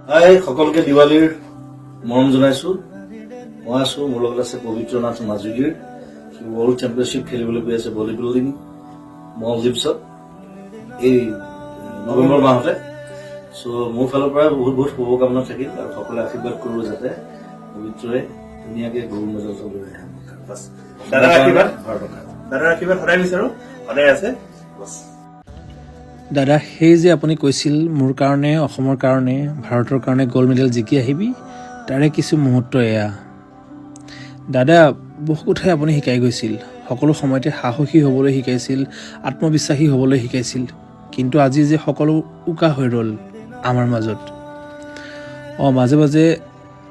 হাই সকলোকে দিৱালীৰ মৰম জনাইছো। মই আছো, মোৰ লগত আছে পবিত্ৰনাথ মাজুলীৰ, সি ৱৰ্ল্ড চেম্পিয়নশ্বিপ খেলিবলৈ গৈ আছে বডি বিল্ডিং মলদ্বীপছত এই নৱেম্বৰ মাহতে। চ' মোৰ ফালৰ পৰা বহুত বহুত শুভকামনা থাকিল আৰু সকলোৱে আশীৰ্বাদ কৰিব যাতে পবিত্ৰই ধুনীয়াকৈ গ'ল্ড মেডেল লৈ আহে। দাদাৰ আশীৰ্বাদ সদায় বিচাৰো, সদায় আছে। দাদা, সেই যে আপুনি কৈছিল মোৰ কাৰণে, অসমৰ কাৰণে, ভাৰতৰ কাৰণে গ'ল্ড মেডেল জিকি আহিবি, তাৰে কিছু মুহূৰ্ত এয়া। দাদা, বহু কথাই আপুনি শিকাই গৈছিল, সকলো সময়তে সাহসী হ'বলৈ শিকাইছিল, আত্মবিশ্বাসী হ'বলৈ শিকাইছিল। কিন্তু আজি যে সকলো উকা হৈ ৰ'ল আমাৰ মাজত। মাজে মাজে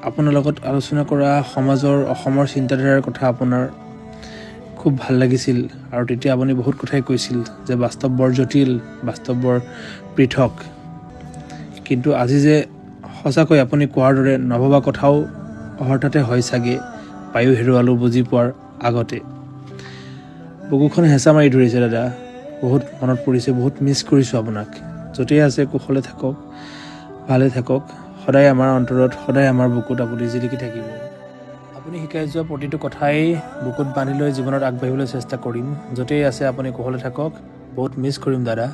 আপোনাৰ লগত আলোচনা কৰা সমাজৰ, অসমৰ চিন্তাধাৰাৰ কথা আপোনাৰ খুব ভাল লাগিছিল আৰু তেতিয়া আপুনি বহুত কথাই কৈছিল যে বাস্তৱ বৰ জটিল, বাস্তৱ বৰ পৃথক। কিন্তু আজি যে সঁচাকৈ আপুনি কোৱাৰ দৰে নভবা কথাও হঠাতে হয় চাগে, পায়ো হেৰুৱালোঁ বুজি পোৱাৰ আগতে। বুকুখন হেঁচা মাৰি ধৰিছে দাদা, বহুত মনত পৰিছে, বহুত মিছ কৰিছোঁ আপোনাক। য'তেই আছে কুশলে থাকক, ভালে থাকক, সদায় আমাৰ অন্তৰত, সদায় আমাৰ বুকুত আপুনি জিলিকি থাকিব। আপুনি শিকাই যোৱা প্ৰতিটো কথাই বুকুত বান্ধি লৈ জীৱনত আগবাঢ়িবলৈ চেষ্টা কৰিম। য'তেই আছে আপুনি কুশলে থাকক, বহুত মিছ কৰিম দাদা।